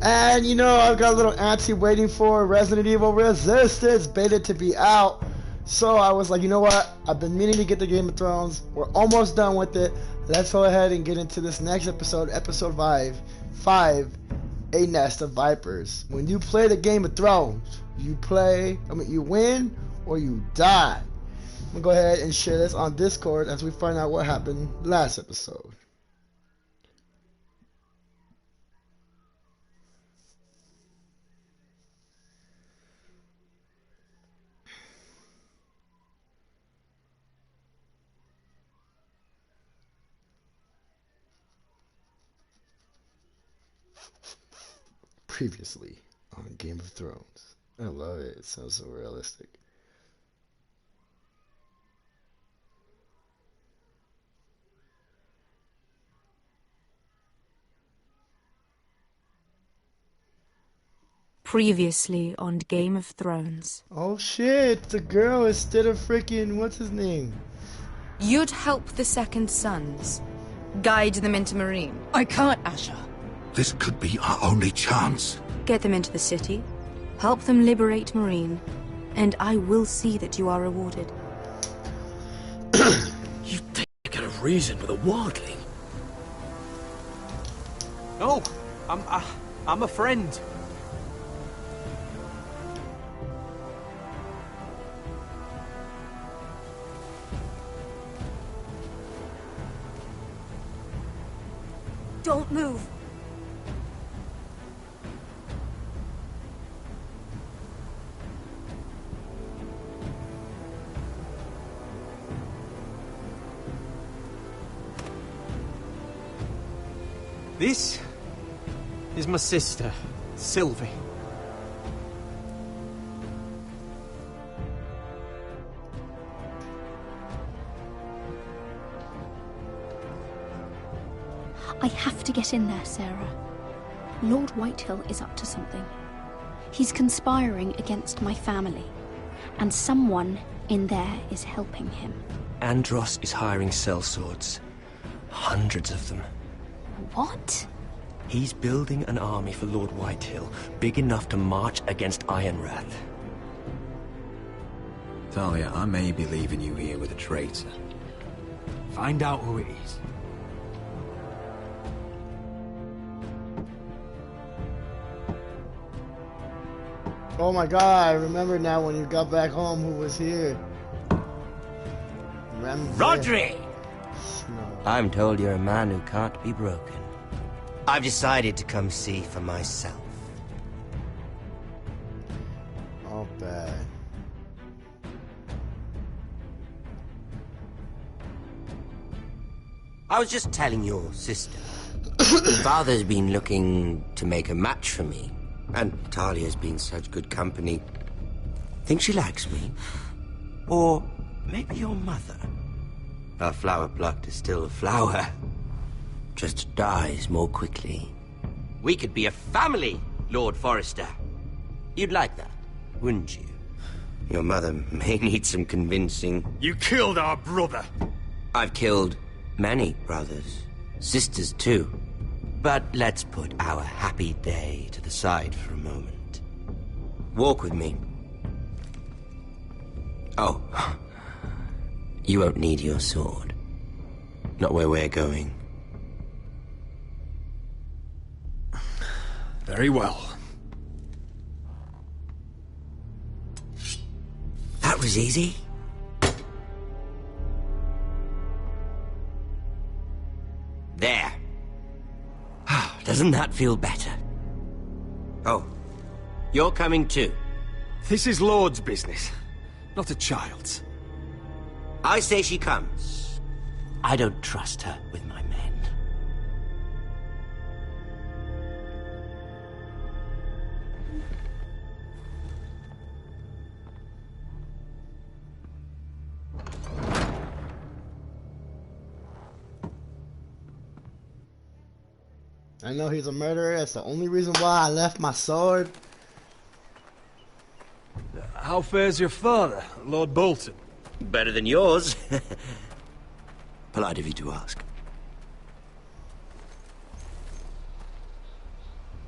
And you know, I've got a little auntie waiting for Resident Evil Resistance beta to be out. So I was like, you know what? I've been meaning to get the Game of Thrones. We're almost done with it. Let's go ahead and get into this next episode, episode 5, A Nest of Vipers. When you play the Game of Thrones, you win or you die. I'm gonna go ahead and share this on Discord as we find out what happened last episode. Previously on Game of Thrones. I love it. It sounds so realistic. Previously on Game of Thrones. Oh shit, the girl instead of freaking, what's his name? You'd help the Second Sons. Guide them into Marine. I can't, Asher. This could be our only chance. Get them into the city. Help them liberate Marine. And I will see that you are rewarded. You take a reason with a wildling. No, I'm a friend. Don't move. This is my sister, Sylvie. I have to get in there, Sarah. Lord Whitehill is up to something. He's conspiring against my family, and someone in there is helping him. Andros is hiring sellswords. Hundreds of them. What? He's building an army for Lord Whitehill, big enough to march against Ironrath. Talia, I may be leaving you here with a traitor. Find out who it is. Oh my god, I remember now when you got back home who was here. Rodri! No. I'm told you're a man who can't be broken. I've decided to come see for myself. Oh, bad. I was just telling your sister. Father's been looking to make a match for me. And Talia's been such good company. Think she likes me? Or maybe your mother? A flower plucked is still a flower. Just dies more quickly. We could be a family, Lord Forrester. You'd like that, wouldn't you? Your mother may need some convincing. You killed our brother! I've killed many brothers. Sisters, too. But let's put our happy day to the side for a moment. Walk with me. Oh. You won't need your sword. Not where we're going. Very well. That was easy. There. Doesn't that feel better? Oh, you're coming too. This is Lord's business, not a child's. I say she comes. I don't trust her with my men. I know he's a murderer. That's the only reason why I left my sword. How fares your father, Lord Bolton? Better than yours. Polite of you to ask.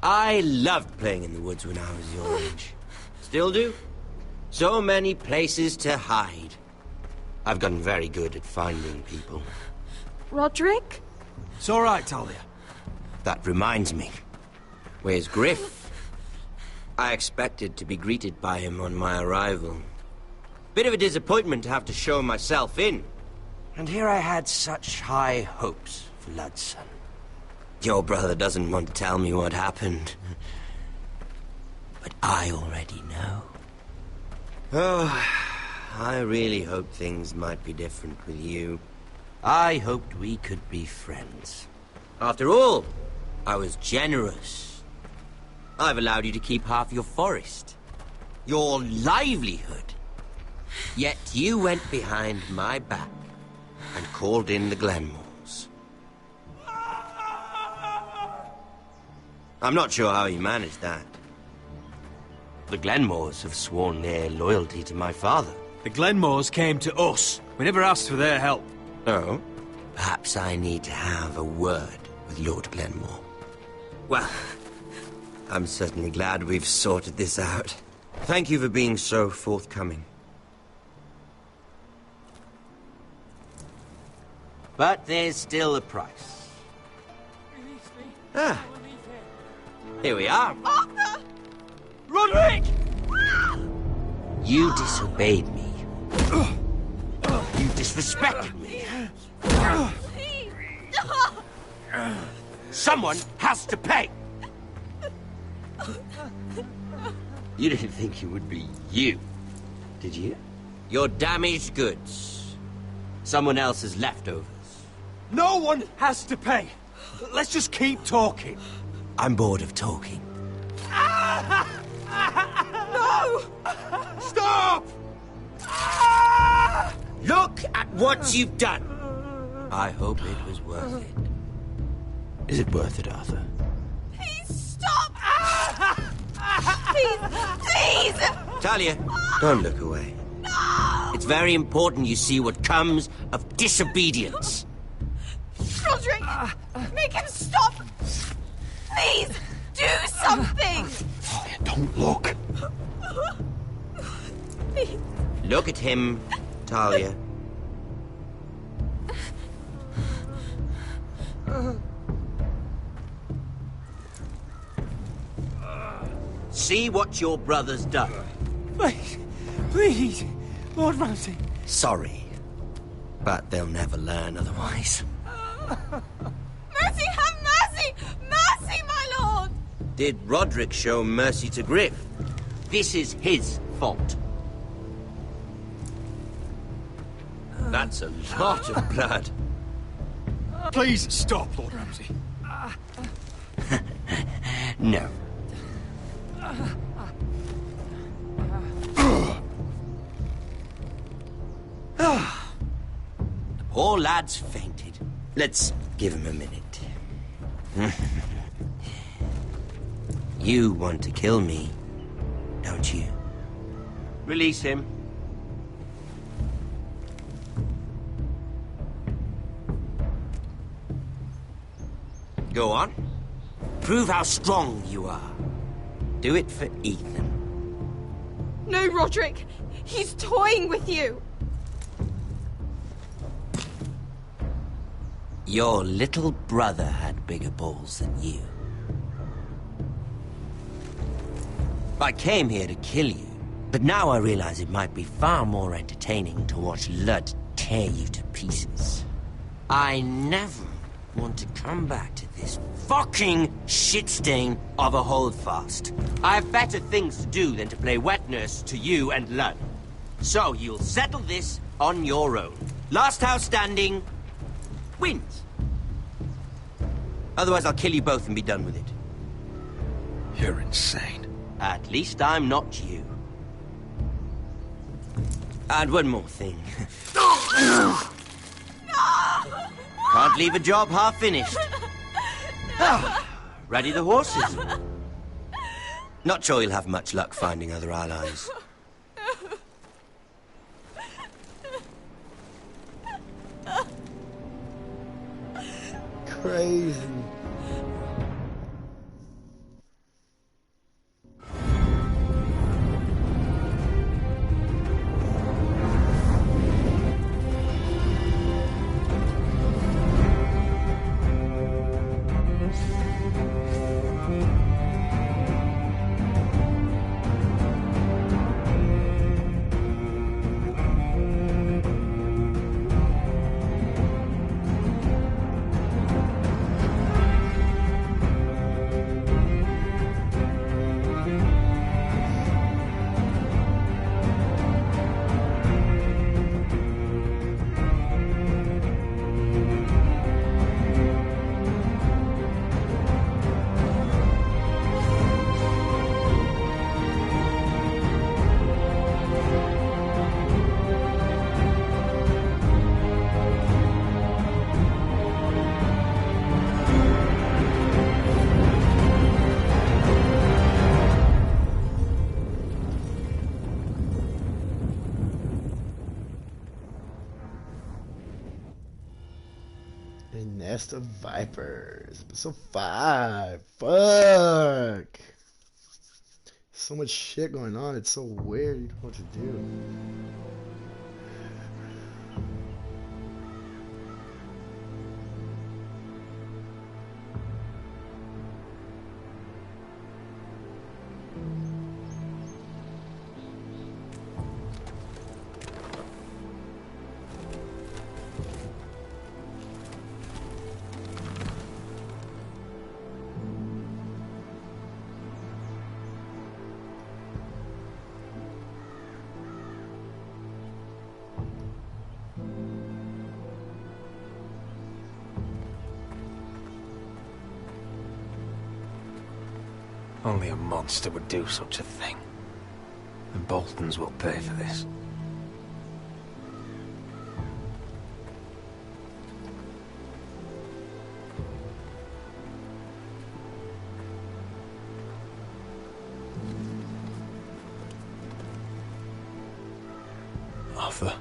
I loved playing in the woods when I was your age. Still do. So many places to hide. I've gotten very good at finding people. Roderick? It's all right, Talia. That reminds me. Where's Griff? I expected to be greeted by him on my arrival. Bit of a disappointment to have to show myself in. And here I had such high hopes for Ludson. Your brother doesn't want to tell me what happened. But I already know. Oh, I really hoped things might be different with you. I hoped we could be friends. After all, I was generous. I've allowed you to keep half your forest. Your livelihood. Yet you went behind my back and called in the Glenmores. I'm not sure how you managed that. The Glenmores have sworn their loyalty to my father. The Glenmores came to us. We never asked for their help. Oh? Perhaps I need to have a word with Lord Glenmore. Well, I'm certainly glad we've sorted this out. Thank you for being so forthcoming. But there's still a price. Ah. Here we are. Arthur! Roderick! You disobeyed me. You disrespected me. Please! Someone has to pay! You didn't think it would be you, did you? Your damaged goods. Someone else's leftovers. No one has to pay. Let's just keep talking. I'm bored of talking. No! Stop! Look at what you've done! I hope it was worth it. Is it worth it, Arthur? Please stop! Please! Please! Talia, don't look away. No! It's very important you see what comes of disobedience. Roderick! Make him stop! Please! Do something! Talia, don't look. Please. Look at him, Talia. See what your brother's done. Please, please, Lord Ramsay. Sorry, but they'll never learn otherwise. Mercy, have mercy! Mercy, my lord! Did Roderick show mercy to Griff? This is his fault. That's a lot of blood. Please stop, Lord Ramsay. No. The poor lad's fainted. Let's give him a minute. You want to kill me, don't you? Release him. Go on. Prove how strong you are. Do it for Ethan. No, Roderick! He's toying with you! Your little brother had bigger balls than you. I came here to kill you, but now I realize it might be far more entertaining to watch Lud tear you to pieces. I never want to come back to this fucking shit stain of a holdfast. I have better things to do than to play wet nurse to you and Lud. So you'll settle this on your own. Last house standing wins. Otherwise I'll kill you both and be done with it. You're insane. At least I'm not you. And one more thing. Can't leave a job half-finished. Ready the horses? Not sure you'll have much luck finding other allies. Crazy. Nest of Vipers. Episode 5. Fuck. So much shit going on. It's so weird. You don't know what to do. Only a monster would do such a thing. The Boltons will pay for this. Arthur.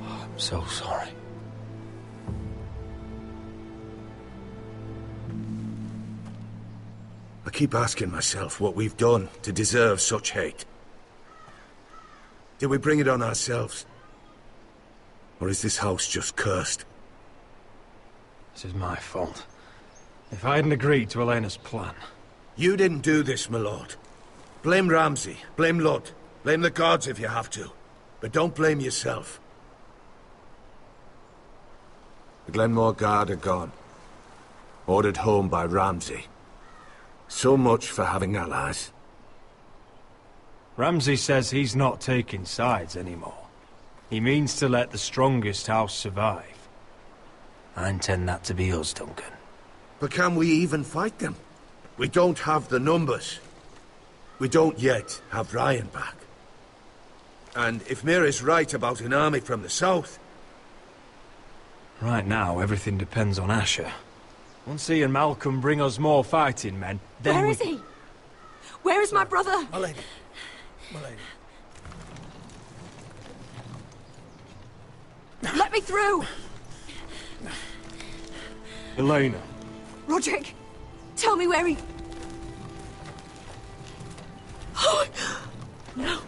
Oh, I'm so sorry. I keep asking myself what we've done to deserve such hate. Did we bring it on ourselves? Or is this house just cursed? This is my fault. If I hadn't agreed to Elena's plan... You didn't do this, my lord. Blame Ramsay, blame Lud, blame the gods if you have to. But don't blame yourself. The Glenmore Guard are gone. Ordered home by Ramsay. So much for having allies. Ramsay says he's not taking sides anymore. He means to let the strongest house survive. I intend that to be us, Duncan. But can we even fight them? We don't have the numbers. We don't yet have Ryan back. And if Mira's right about an army from the south... Right now, everything depends on Asher. Once he and Malcolm bring us more fighting men, then Where is he? Where is my brother? My lady. My lady. Let me through! Elena. Roderick, tell me where he... Oh, no.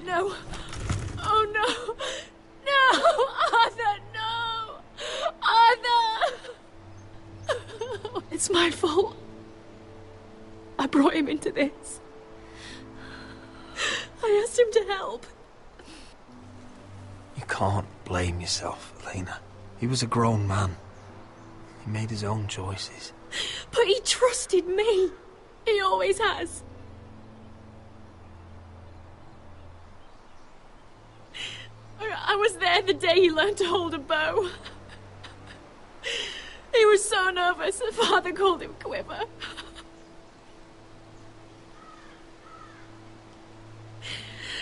No. Oh, no. No! Arthur, no! Arthur! It's my fault. I brought him into this. I asked him to help. You can't blame yourself, Elena. He was a grown man. He made his own choices. But he trusted me. He always has. I was there the day he learned to hold a bow. He was so nervous, the father called him Quiver.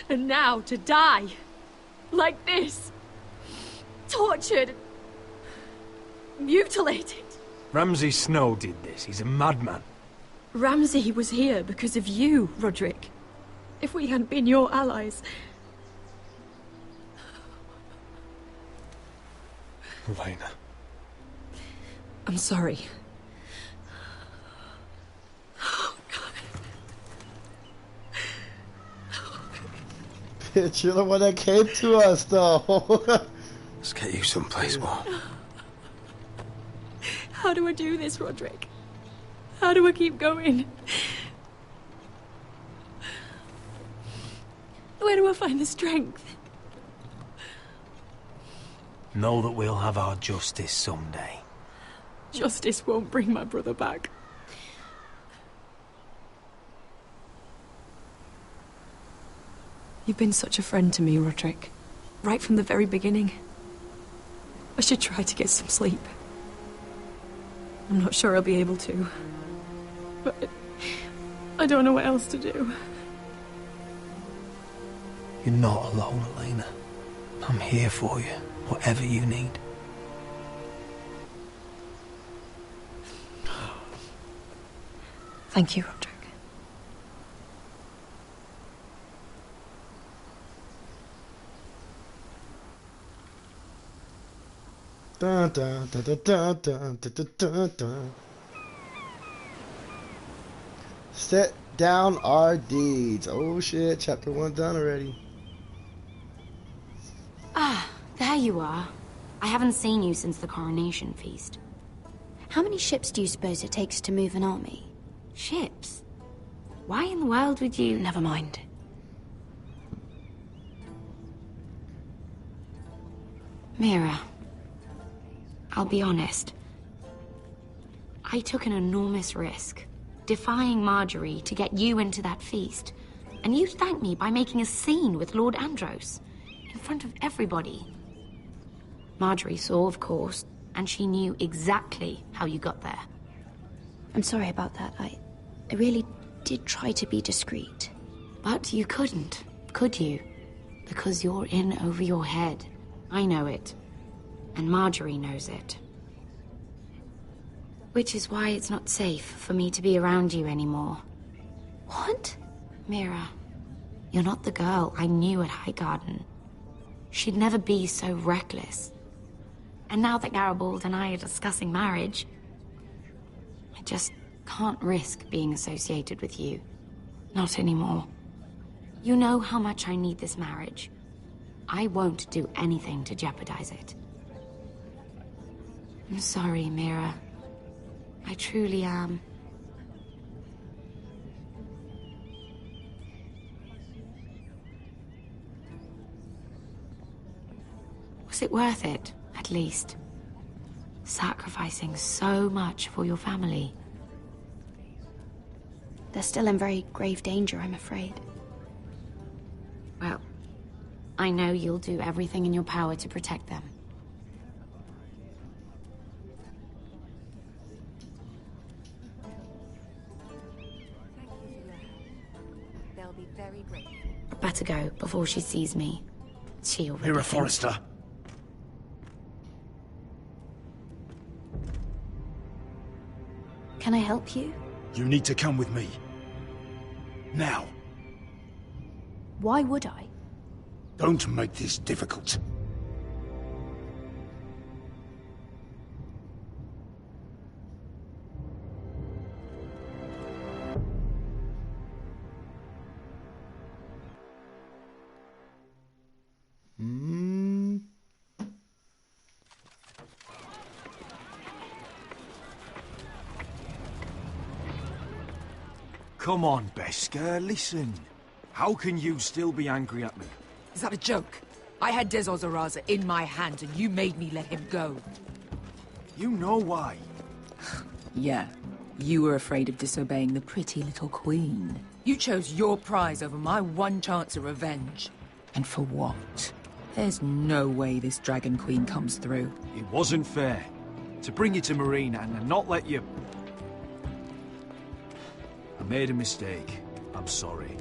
And now to die. Like this. Tortured. Mutilated. Ramsay Snow did this. He's a madman. Ramsay was here because of you, Roderick. If we hadn't been your allies... Elena. I'm sorry. Bitch, you're the one that came to us, though. Let's get you someplace more. How do I do this, Roderick? How do I keep going? Where do I find the strength? Know that we'll have our justice someday. Justice won't bring my brother back. You've been such a friend to me, Roderick. Right from the very beginning. I should try to get some sleep. I'm not sure I'll be able to. But I don't know what else to do. You're not alone, Elena. I'm here for you, whatever you need. Thank you, Roderick. dun, dun, dun, dun, dun, dun, dun, dun. Set down our deeds. Oh shit, chapter 1 done already. Ah, there you are. I haven't seen you since the coronation feast. How many ships do you suppose it takes to move an army? Ships? Why in the world would you... Never mind. Mira, I'll be honest. I took an enormous risk, defying Marjorie to get you into that feast. And you thanked me by making a scene with Lord Andros, in front of everybody. Marjorie saw, of course, and she knew exactly how you got there. I'm sorry about that. I really did try to be discreet. But you couldn't, could you? Because you're in over your head. I know it. And Marjorie knows it. Which is why it's not safe for me to be around you anymore. What? Mira, you're not the girl I knew at Highgarden. She'd never be so reckless. And now that Garibald and I are discussing marriage, I just can't risk being associated with you. Not anymore. You know how much I need this marriage. I won't do anything to jeopardize it. I'm sorry, Mira. I truly am. Was it worth it, at least? Sacrificing so much for your family. They're still in very grave danger, I'm afraid. Well, I know you'll do everything in your power to protect them. They'll be very grateful. I'd better go before she sees me. She already Mira thinks- Forrester. Can I help you? You need to come with me. Now. Why would I? Don't make this difficult. Come on, Beskar, listen. How can you still be angry at me? Is that a joke? I had Dezor Zaraza in my hand and you made me let him go. You know why. Yeah, you were afraid of disobeying the pretty little queen. You chose your prize over my one chance of revenge. And for what? There's no way this Dragon Queen comes through. It wasn't fair. To bring you to Marine and not let you... I made a mistake. I'm sorry.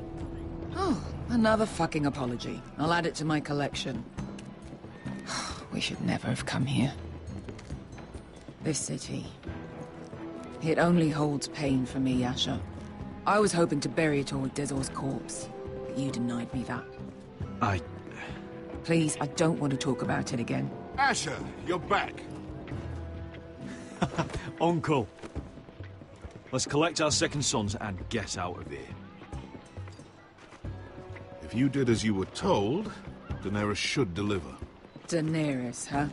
Oh, another fucking apology. I'll add it to my collection. We should never have come here. This city. It only holds pain for me, Asher. I was hoping to bury it all with Dezor's corpse, but you denied me that. Please, I don't want to talk about it again. Asher, you're back. Uncle. Let's collect our second sons and get out of here. If you did as you were told, Daenerys should deliver. Daenerys, huh?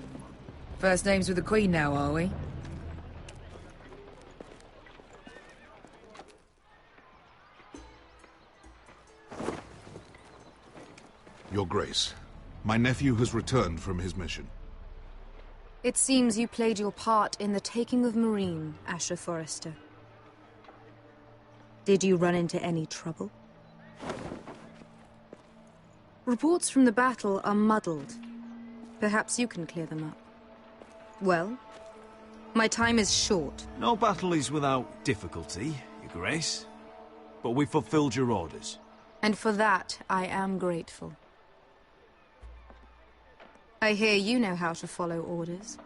First names with the Queen now, are we? Your Grace, my nephew has returned from his mission. It seems you played your part in the taking of Marine, Asher Forrester. Did you run into any trouble? Reports from the battle are muddled. Perhaps you can clear them up. Well, my time is short. No battle is without difficulty, Your Grace. But we fulfilled your orders. And for that, I am grateful. I hear you know how to follow orders,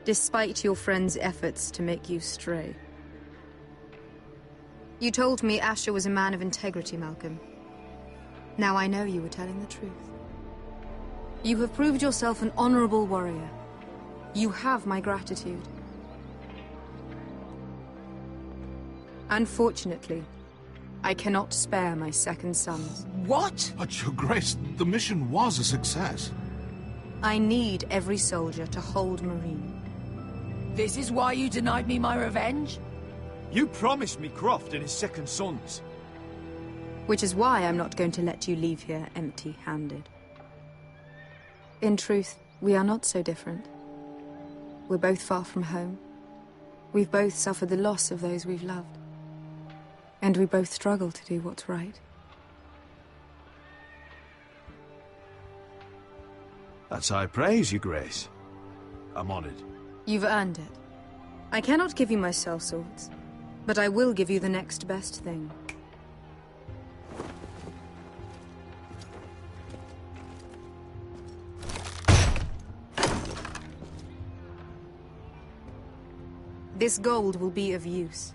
despite your friend's efforts to make you stray. You told me Asher was a man of integrity, Malcolm. Now I know you were telling the truth. You have proved yourself an honorable warrior. You have my gratitude. Unfortunately, I cannot spare my second sons. What? But, Your Grace, the mission was a success. I need every soldier to hold Marine. This is why you denied me my revenge? You promised me Croft and his second sons. Which is why I'm not going to let you leave here empty-handed. In truth, we are not so different. We're both far from home. We've both suffered the loss of those we've loved. And we both struggle to do what's right. That's high praise, Your Grace. I'm honored. You've earned it. I cannot give you my sellswords, but I will give you the next best thing. This gold will be of use.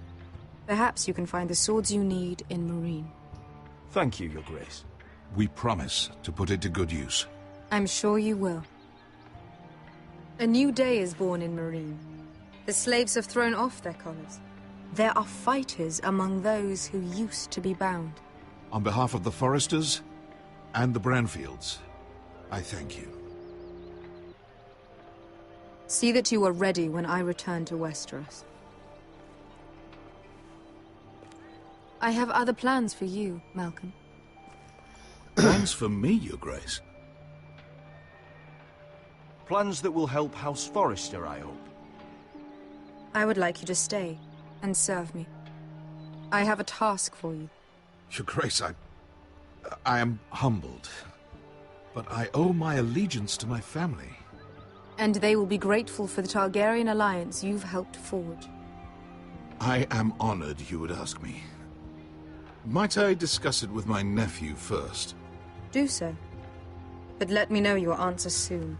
Perhaps you can find the swords you need in Marine. Thank you, Your Grace. We promise to put it to good use. I'm sure you will. A new day is born in Marine. The slaves have thrown off their collars. There are fighters among those who used to be bound. On behalf of the Foresters and the Branfields, I thank you. See that you are ready when I return to Westeros. I have other plans for you, Malcolm. Plans for me, Your Grace? Plans that will help House Forrester, I hope. I would like you to stay and serve me. I have a task for you. Your Grace, I am humbled, but I owe my allegiance to my family. And they will be grateful for the Targaryen alliance you've helped forge. I am honored you would ask me. Might I discuss it with my nephew first? Do so. But let me know your answer soon.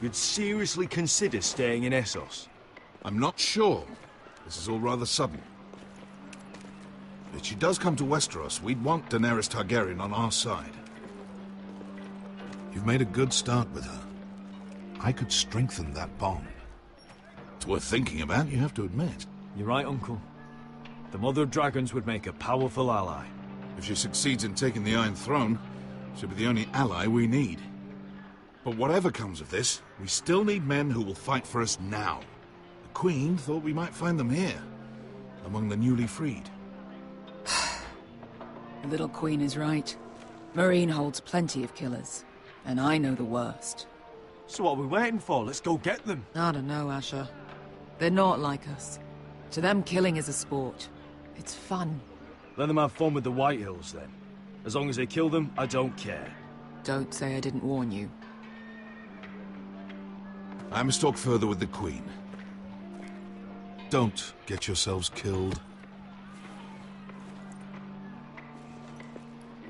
You'd seriously consider staying in Essos? I'm not sure. This is all rather sudden. If she does come to Westeros, we'd want Daenerys Targaryen on our side. You've made a good start with her. I could strengthen that bond. It's worth thinking about, you have to admit. You're right, Uncle. The Mother of Dragons would make a powerful ally. If she succeeds in taking the Iron Throne, she'll be the only ally we need. But whatever comes of this, we still need men who will fight for us now. The Queen thought we might find them here, among the newly freed. The little Queen is right. Marine holds plenty of killers, and I know the worst. So what are we waiting for? Let's go get them. I don't know, Asher. They're not like us. To them, killing is a sport. It's fun. Let them have fun with the White Hills, then. As long as they kill them, I don't care. Don't say I didn't warn you. I must talk further with the Queen. Don't get yourselves killed.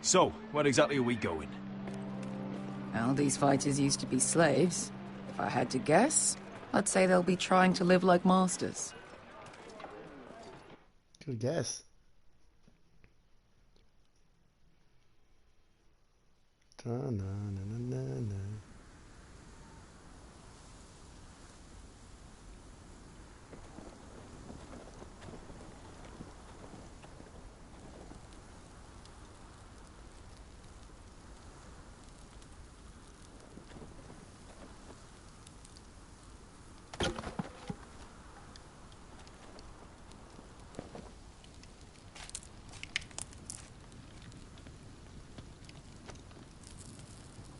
So, where exactly are we going? Well, these fighters used to be slaves. If I had to guess, I'd say they'll be trying to live like masters. Good guess. Da-na-na-na-na-na.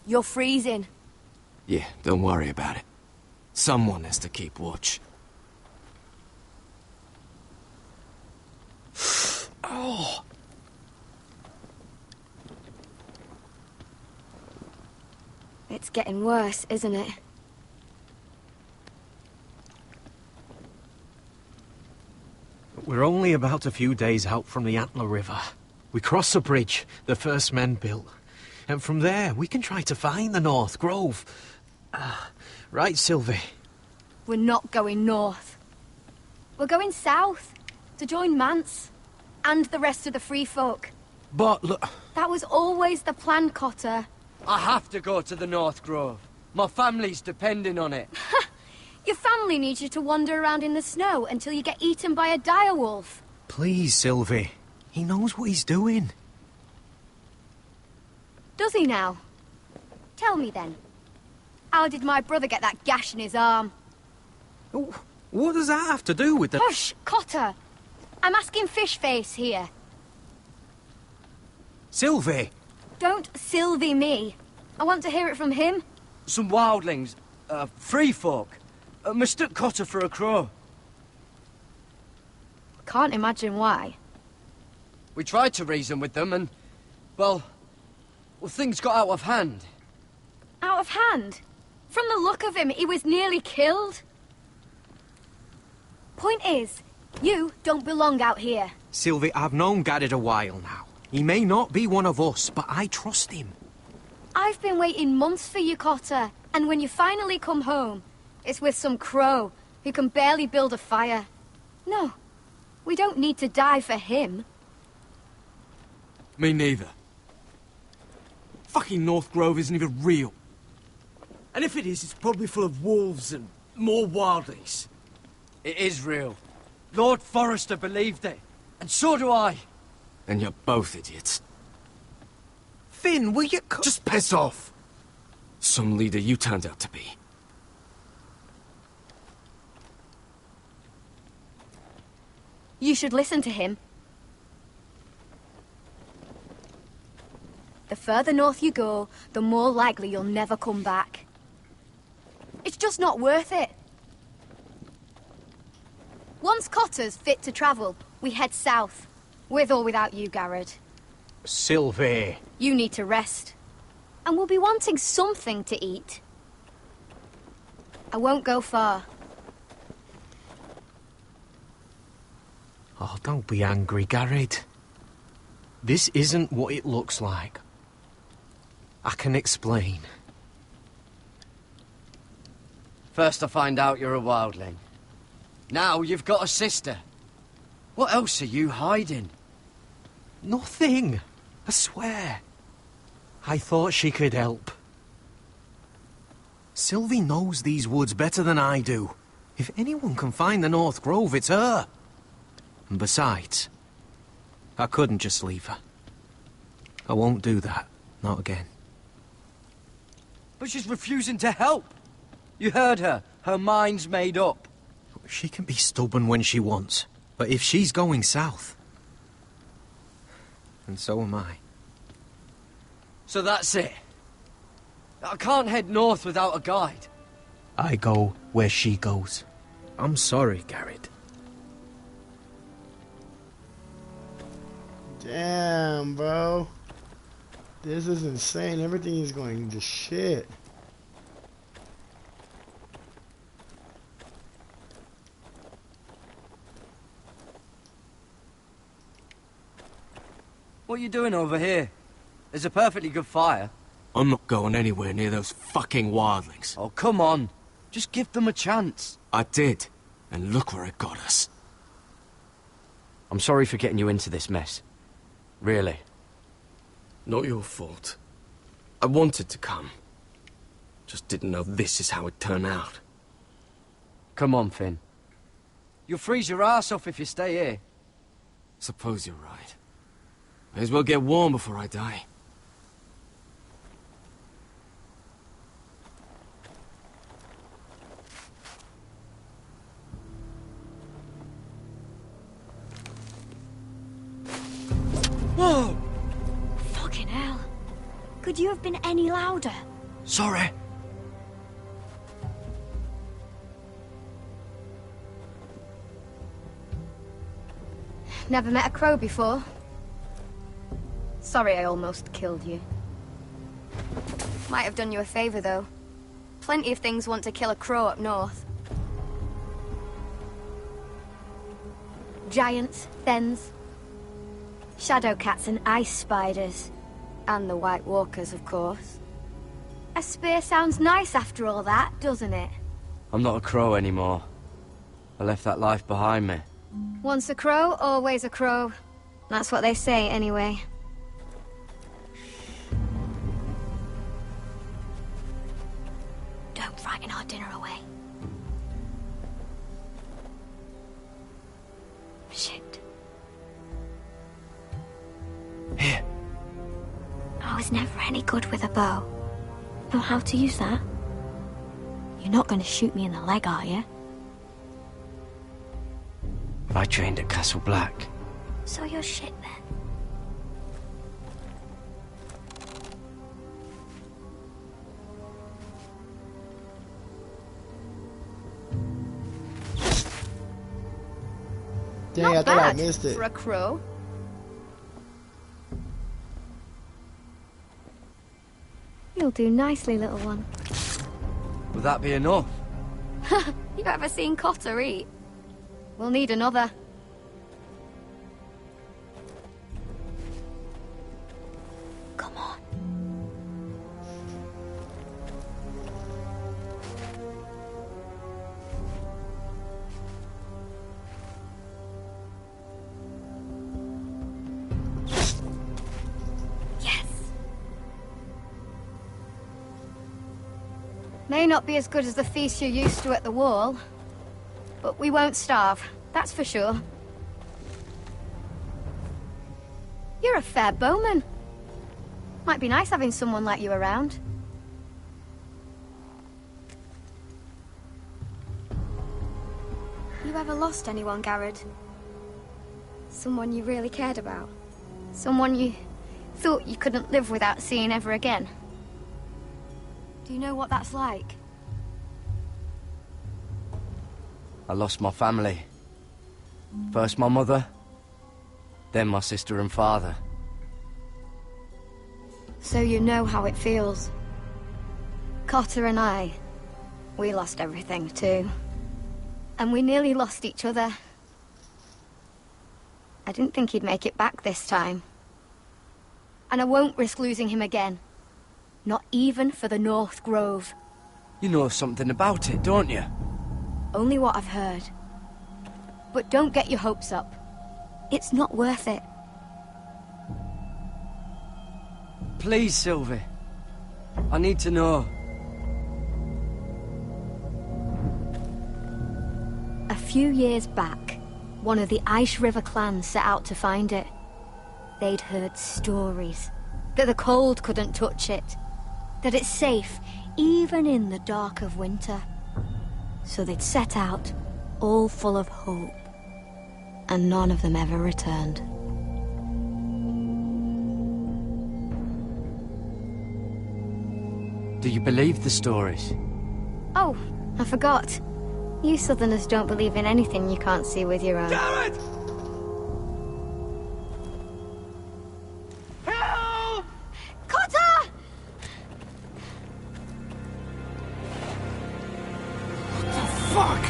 You're freezing. Yeah, don't worry about it. Someone has to keep watch. Oh! It's getting worse, isn't it? We're only about a few days out from the Antler River. We cross a bridge the first men built. And from there, we can try to find the North Grove. Right, Sylvie? We're not going north. We're going south, to join Mance, and the rest of the Free Folk. But look... That was always the plan, Cotter. I have to go to the North Grove. My family's depending on it. Your family needs you to wander around in the snow until you get eaten by a direwolf. Please, Sylvie. He knows what he's doing. Does he now? Tell me then. How did my brother get that gash in his arm? What does that have to do with the... Hush, Cotter! I'm asking Fishface here. Sylvie! Don't Sylvie me. I want to hear it from him. Some wildlings, free folk, mistook Cotter for a crow. Can't imagine why. We tried to reason with them and, well, things got out of hand. Out of hand? From the look of him, he was nearly killed. Point is, you don't belong out here. Sylvie, I've known Garrett a while now. He may not be one of us, but I trust him. I've been waiting months for you, Cotter, and when you finally come home, it's with some crow who can barely build a fire. No, we don't need to die for him. Me neither. Fucking North Grove isn't even real. And if it is, it's probably full of wolves and more wildlings. It is real. Lord Forrester believed it, and so do I. And you're both idiots. Finn, will you... Just piss off! Some leader you turned out to be. You should listen to him. The further north you go, the more likely you'll never come back. It's just not worth it. Once Cotter's fit to travel, we head south. With or without you, Garrett. Sylvie. You need to rest. And we'll be wanting something to eat. I won't go far. Oh, don't be angry, Garrett. This isn't what it looks like. I can explain. First I find out you're a wildling. Now you've got a sister. What else are you hiding? Nothing. I swear. I thought she could help. Sylvie knows these woods better than I do. If anyone can find the North Grove, it's her. And besides, I couldn't just leave her. I won't do that. Not again. But she's refusing to help. You heard her. Her mind's made up. She can be stubborn when she wants. But if she's going south... And so am I. So that's it. I can't head north without a guide. I go where she goes. I'm sorry, Garrett. Damn, bro. This is insane. Everything is going to shit. What are you doing over here? There's a perfectly good fire. I'm not going anywhere near those fucking wildlings. Oh, come on. Just give them a chance. I did, and look where it got us. I'm sorry for getting you into this mess. Really. Not your fault. I wanted to come. Just didn't know this is how it'd turn out. Come on, Finn. You'll freeze your ass off if you stay here. Suppose you're right. May as well get warm before I die. Whoa! Fucking hell. Could you have been any louder? Sorry. Never met a crow before. Sorry I almost killed you. Might have done you a favor, though. Plenty of things want to kill a crow up north. Giants, thens, shadow cats and ice spiders. And the White Walkers, of course. A spear sounds nice after all that, doesn't it? I'm not a crow anymore. I left that life behind me. Once a crow, always a crow. That's what they say, anyway. our dinner away. Shit. Here. I was never any good with a bow. Know how to use that? You're not going to shoot me in the leg, are you? I trained at Castle Black. So you're shit then. Dang, Not I thought I bad missed it. for a crow. You'll do nicely, little one. Would that be enough? You ever seen Cotter eat? We'll need another. Come on. May not be as good as the feast you're used to at the wall, but we won't starve, that's for sure. You're a fair bowman. Might be nice having someone like you around. You ever lost anyone, Garrod? Someone you really cared about? Someone you thought you couldn't live without seeing ever again? Do you know what that's like? I lost my family. First my mother, then my sister and father. So you know how it feels. Cotter and I, we lost everything too. And we nearly lost each other. I didn't think he'd make it back this time. And I won't risk losing him again. Not even for the North Grove. You know something about it, don't you? Only what I've heard. But don't get your hopes up. It's not worth it. Please, Sylvie. I need to know. A few years back, one of the Ice River clans set out to find it. They'd heard stories that the cold couldn't touch it, that it's safe even in the dark of winter. So they'd set out, all full of hope, and none of them ever returned. Do you believe the stories? Oh, I forgot. You Southerners don't believe in anything you can't see with your own. Damn it! Help! Cotter! Fuck!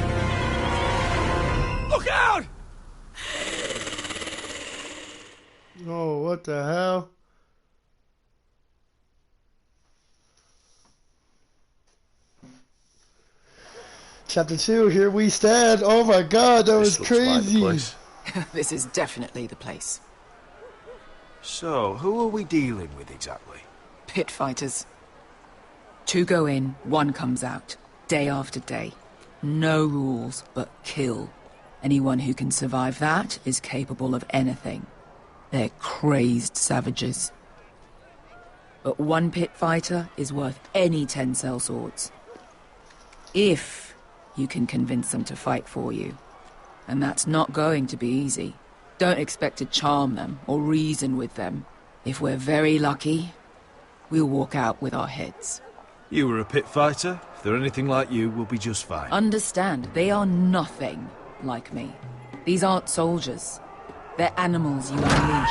Look out! Oh, what the hell? Chapter 2, here we stand. Oh my god, that was crazy. This is definitely the place. So, who are we dealing with exactly? Pit fighters. 2 go in, 1 comes out. Day after day. No rules, but kill. Anyone who can survive that is capable of anything. They're crazed savages. But 1 pit fighter is worth any 10 sellswords. If you can convince them to fight for you. And that's not going to be easy. Don't expect to charm them or reason with them. If we're very lucky, we'll walk out with our heads. You were a pit fighter. If they're anything like you, we'll be just fine. Understand, they are nothing like me. These aren't soldiers. They're animals you unleash.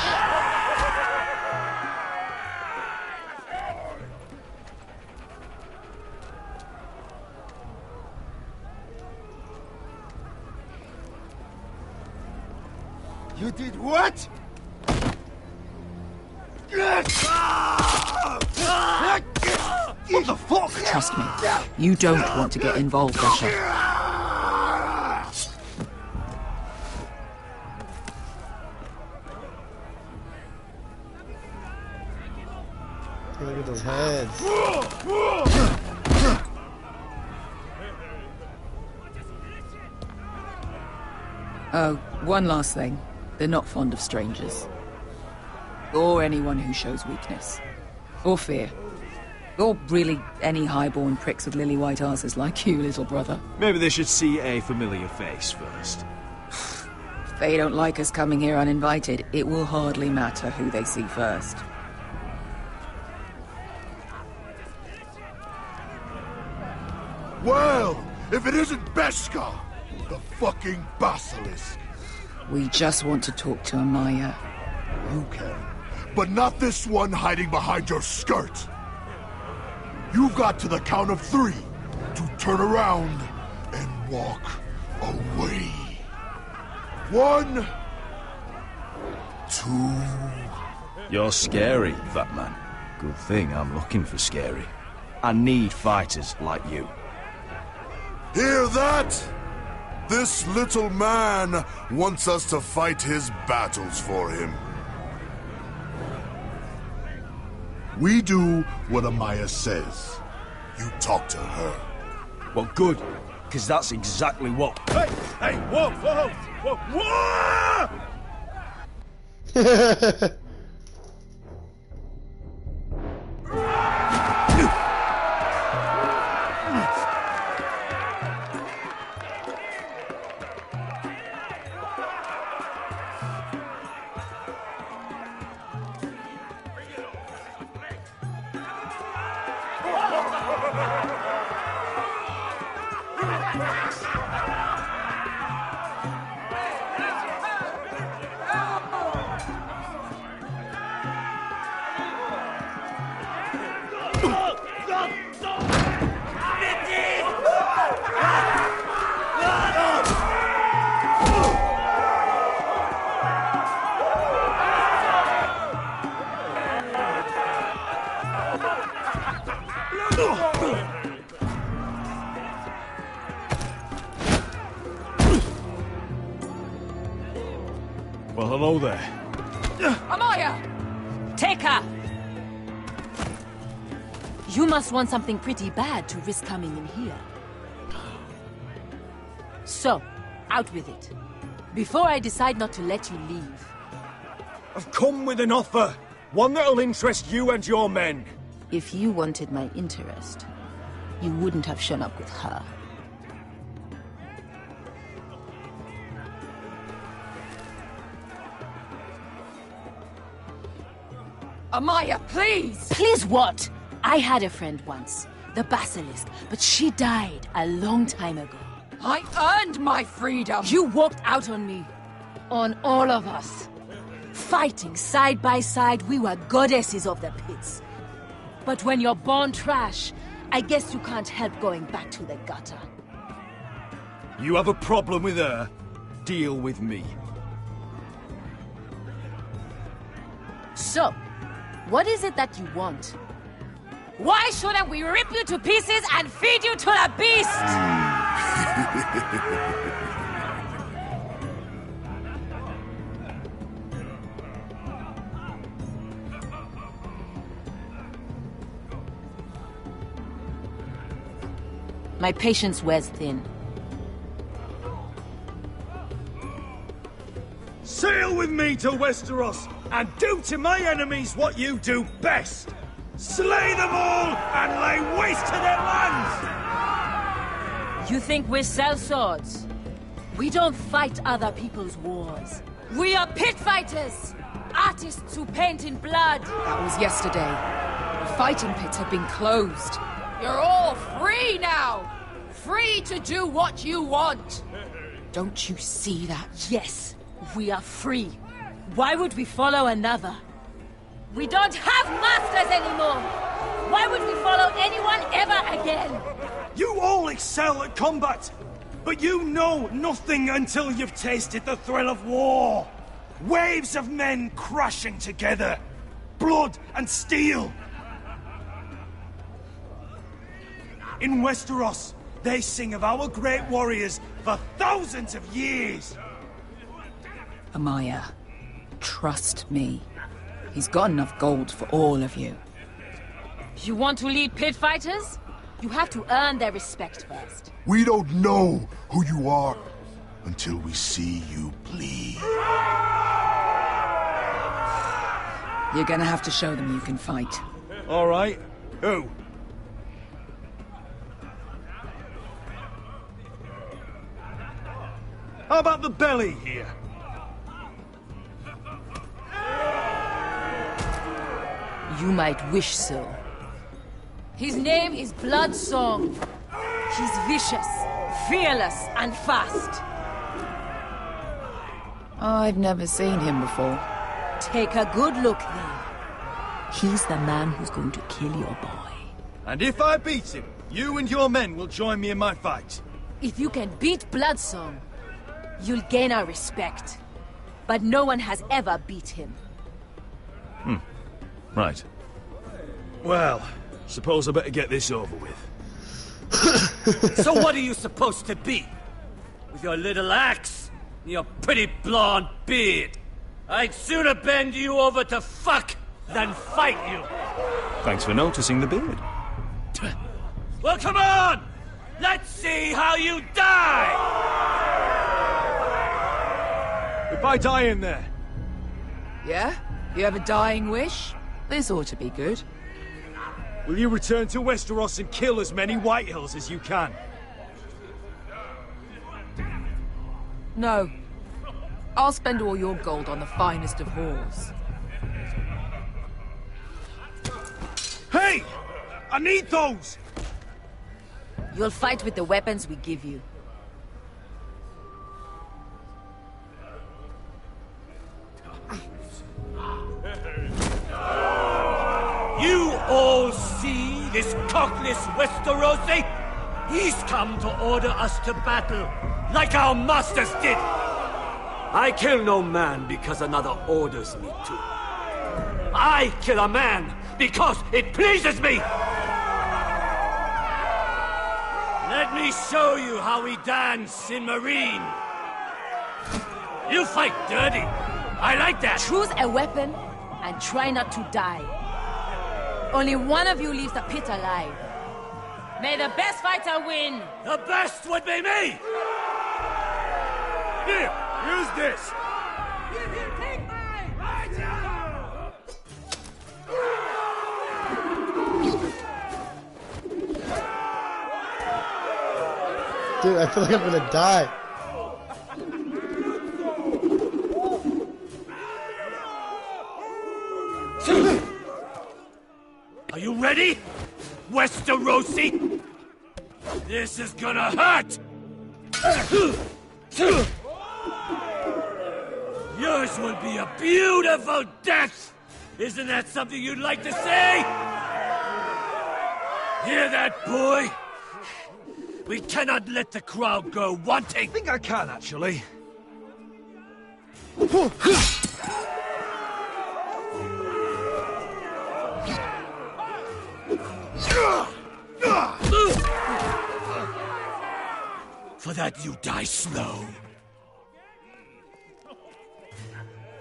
You did what? What the fuck? Trust me, you don't want to get involved, Russia. Look at those heads. Oh, one last thing. They're not fond of strangers. Or anyone who shows weakness. Or fear. Or really any highborn pricks with lily white asses like you, little brother. Maybe they should see a familiar face first. If they don't like us coming here uninvited, it will hardly matter who they see first. Well, if it isn't Beskar, the fucking basilisk. We just want to talk to Amaya. You can, but not this one hiding behind your skirt. You've got to the count of 3 to turn around and walk away. 1, 2... You're scary, fat man. Good thing I'm looking for scary. I need fighters like you. Hear that? This little man wants us to fight his battles for him. We do what Amaya says. You talk to her. Well, good, because that's exactly what... Hey! Hey! Whoa! Whoa! Whoa! Whoa! Well, hello there. Amaya! Take her! You must want something pretty bad to risk coming in here. So, out with it. Before I decide not to let you leave. I've come with an offer. One that'll interest you and your men. If you wanted my interest, you wouldn't have shown up with her. Amaya, please! Please what? I had a friend once, the Basilisk, but she died a long time ago. I earned my freedom! You walked out on me. On all of us. Fighting side by side, we were goddesses of the pits. But when you're born trash, I guess you can't help going back to the gutter. You have a problem with her? Deal with me. So, what is it that you want? Why shouldn't we rip you to pieces and feed you to the beast? My patience wears thin. Sail with me to Westeros and do to my enemies what you do best. Slay them all and lay waste to their lands! You think we sell swords? We don't fight other people's wars. We are pit fighters! Artists who paint in blood! That was yesterday. The fighting pits have been closed. You're all free now! Free to do what you want! Don't you see that? Yes, we are free. Why would we follow another? We don't have masters anymore! Why would we follow anyone ever again? You all excel at combat, but you know nothing until you've tasted the thrill of war. Waves of men crashing together. Blood and steel. In Westeros, they sing of our great warriors for thousands of years. Amaya, trust me. He's got enough gold for all of you. You want to lead pit fighters? You have to earn their respect first. We don't know who you are. until we see you bleed. You're gonna have to show them you can fight. All right. Who? How about the belly here? You might wish so. His name is Bloodsong. He's vicious, fearless, and fast. I've never seen him before. Take a good look then. He's the man who's going to kill your boy. And if I beat him, you and your men will join me in my fight. If you can beat Bloodsong, you'll gain our respect. But no one has ever beat him. Right. Well, suppose I better get this over with. So what are you supposed to be? With your little axe and your pretty blonde beard? I'd sooner bend you over to fuck than fight you. Thanks for noticing the beard. Well, come on! Let's see how you die! If I die in there... Yeah? You have a dying wish? This ought to be good. will you return to Westeros and kill as many Whitehills as you can? No. I'll spend all your gold on the finest of whores. Hey! I need those! You'll fight with the weapons we give you. You all see this cockless Westerosi? He's come to order us to battle, like our masters did. I kill no man because another orders me to. I kill a man because it pleases me! Let me show you how we dance in Marine. You fight dirty. I like that. Choose a weapon and try not to die. Only one of you leaves the pit alive. May the best fighter win. The best would be me! Here, use this. Dude, I feel like I'm gonna die. Are you ready, Westerosi? This is gonna hurt! Yours will be a beautiful death! Isn't that something you'd like to say? Hear that, boy? We cannot let the crowd go wanting! I think I can, actually. For that you die slow.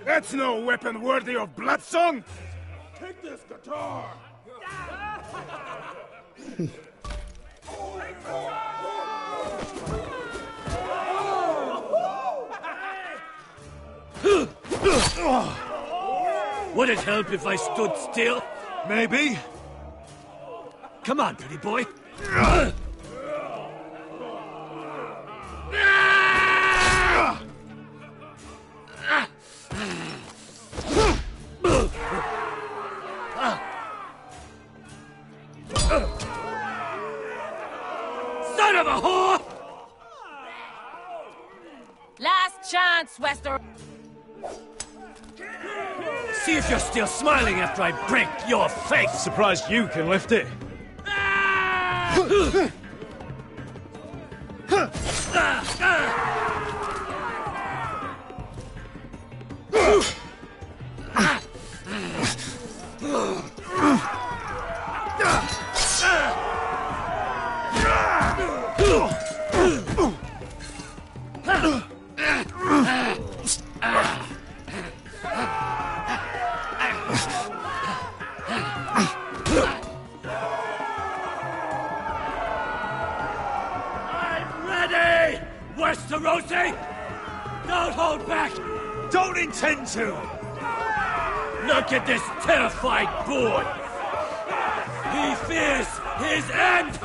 That's no weapon worthy of Bloodsong! Take this guitar! Would it help if I stood still? Maybe. Come on, pretty boy. Son of a whore! Last chance, Westeros. See if you're still smiling after I break your face. Surprised you can lift it. I'm ready, Westerosi! Don't hold back! Don't intend to! Look at this terrified boy! He fears his end!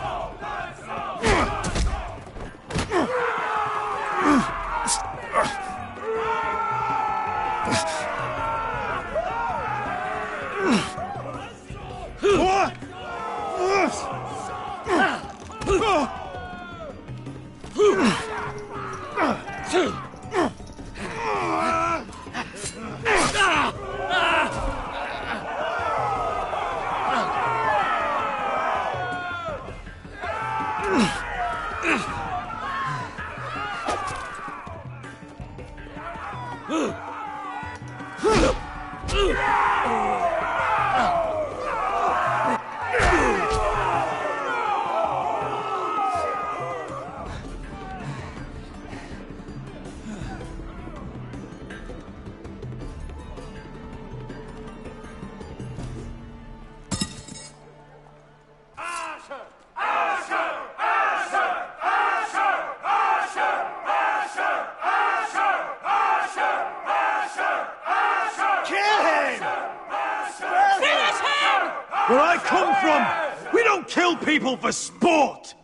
Where I come from, we don't kill people for sport!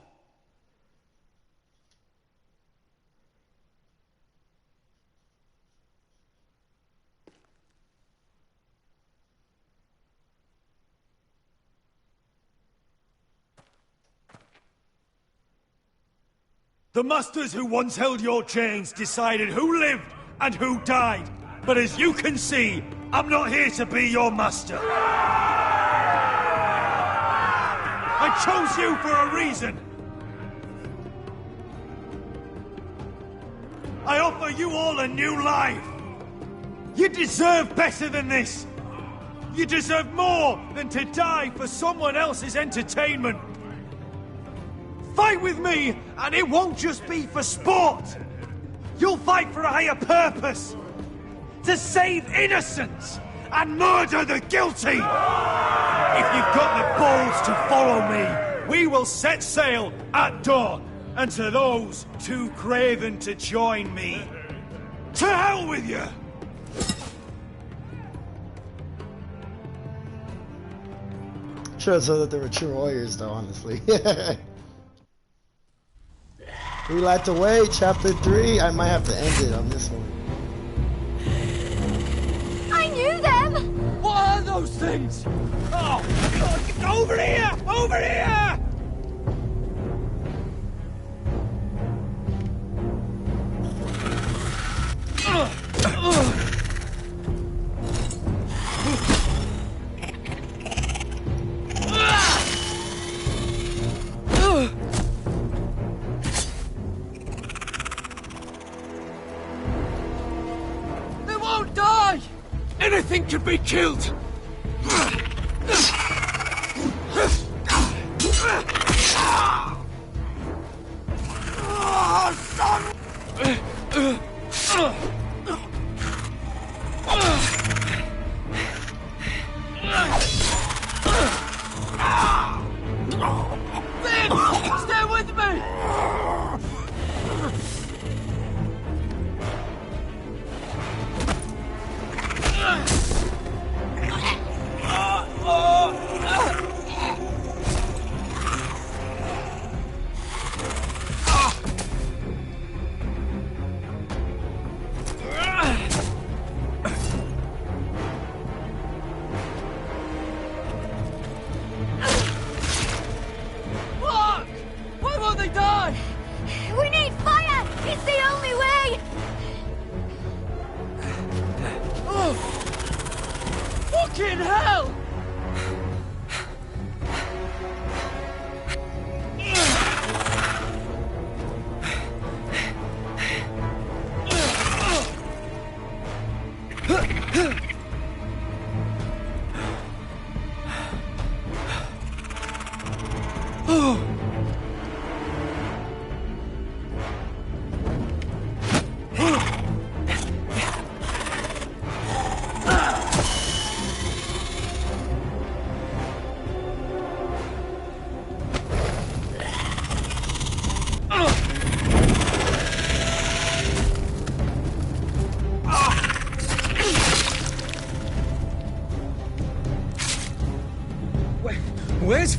The masters who once held your chains decided who lived and who died. But as you can see, I'm not here to be your master. I chose you for a reason. I offer you all a new life. You deserve better than this. You deserve more than to die for someone else's entertainment. Fight with me, and it won't just be for sport. You'll fight for a higher purpose. To save innocents and murder the guilty. If you've got the balls to follow me, we will set sail at dawn. And to those too craven to join me, to hell with you! Sure, so that they were true warriors, though, honestly. We like to wait, chapter 3. I might have to end it on this one. I knew them! What are those things? Oh, over here! Over here! They won't die! Anything can be killed! Stay with me! Fuck! Why won't they die? We need fire! It's the only way! Oh! Fucking hell!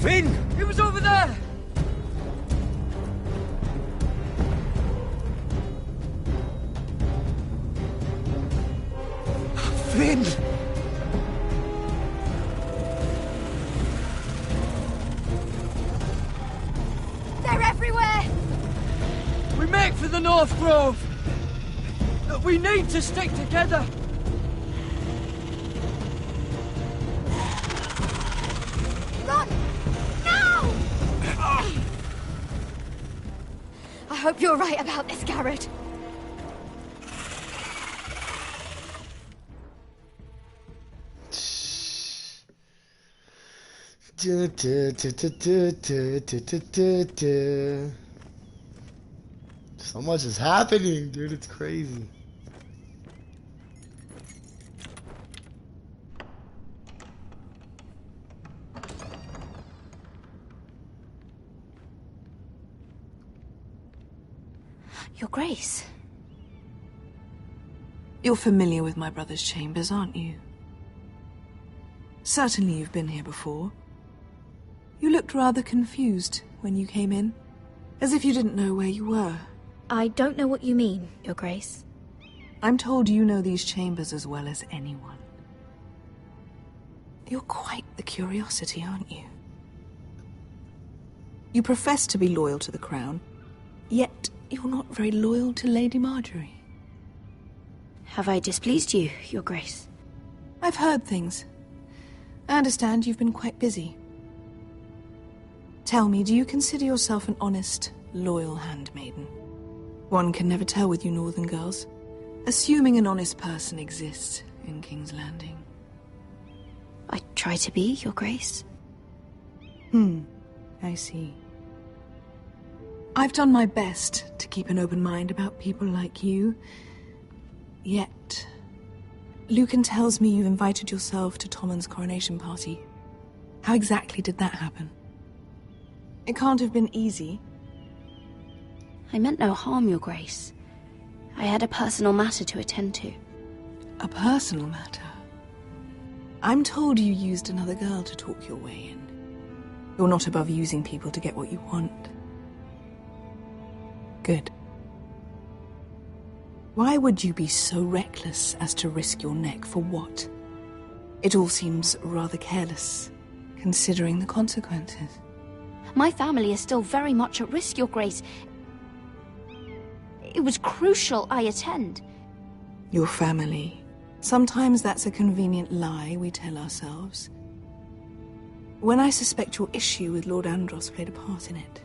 Finn? He was over there! Finn! They're everywhere! We make for the North Grove! But we need to stick together! Run! Now! I hope you're right about this, Garrett. So much is happening, dude. It's crazy. Your Grace. You're familiar with my brother's chambers, aren't you? Certainly you've been here before. You looked rather confused when you came in, as if you didn't know where you were. I don't know what you mean, Your Grace. I'm told you know these chambers as well as anyone. You're quite the curiosity, aren't you? You profess to be loyal to the crown, yet you're not very loyal to Lady Marjorie. Have I displeased you, Your Grace? I've heard things. I understand you've been quite busy. Tell me, do you consider yourself an honest, loyal handmaiden? One can never tell with you northern girls. Assuming an honest person exists in King's Landing. I try to be, Your Grace. I see. I've done my best to keep an open mind about people like you. Yet, Lucan tells me you've invited yourself to Tommen's coronation party. How exactly did that happen? It can't have been easy. I meant no harm, Your Grace. I had a personal matter to attend to. A personal matter? I'm told you used another girl to talk your way in. You're not above using people to get what you want. Good. Why would you be so reckless as to risk your neck for what? It all seems rather careless, considering the consequences. My family is still very much at risk, Your Grace. It was crucial I attend. Your family. Sometimes that's a convenient lie we tell ourselves. When I suspect your issue with Lord Andros played a part in it.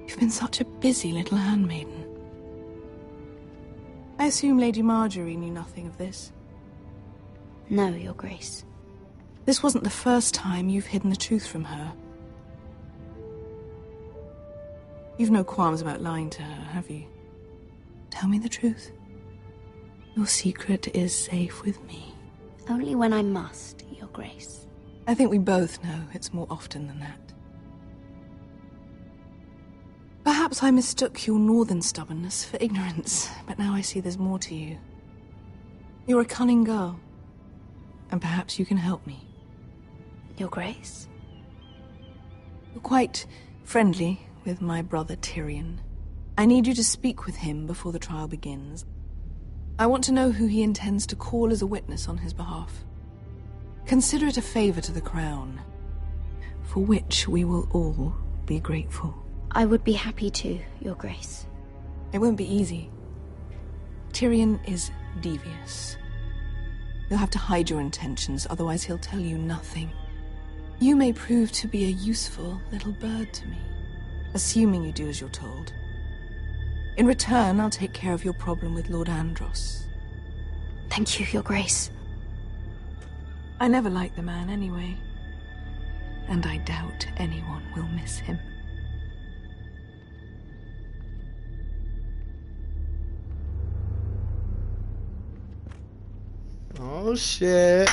You've been such a busy little handmaiden. I assume Lady Marjorie knew nothing of this. No, Your Grace. This wasn't the first time you've hidden the truth from her. You've no qualms about lying to her, have you? Tell me the truth. Your secret is safe with me. Only when I must, Your Grace. I think we both know it's more often than that. Perhaps I mistook your northern stubbornness for ignorance, but now I see there's more to you. You're a cunning girl, and perhaps you can help me. Your Grace? You're quite friendly with my brother Tyrion. I need you to speak with him before the trial begins. I want to know who he intends to call as a witness on his behalf. Consider it a favor to the crown, for which we will all be grateful. I would be happy to, Your Grace. It won't be easy. Tyrion is devious. You'll have to hide your intentions, otherwise he'll tell you nothing. You may prove to be a useful little bird to me, assuming you do as you're told. In return, I'll take care of your problem with Lord Andros. Thank you, Your Grace. I never liked the man anyway, and I doubt anyone will miss him. Oh shit.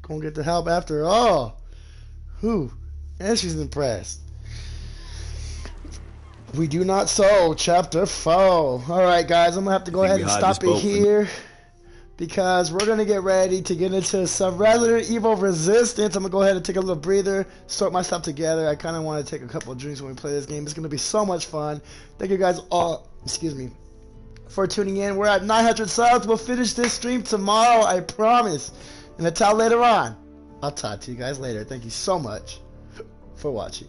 Gonna get the help after all. Who? And she's impressed. We do not sow, chapter 4. Alright guys, I'm gonna have to go ahead and stop it here. because we're going to get ready to get into some Resident Evil Resistance. I'm going to go ahead and take a little breather, sort my stuff together. I kind of want to take a couple of drinks when we play this game. It's going to be so much fun. Thank you guys all, for tuning in. We're at 900 subs. We'll finish this stream tomorrow, I promise. And until later on, I'll talk to you guys later. Thank you so much for watching.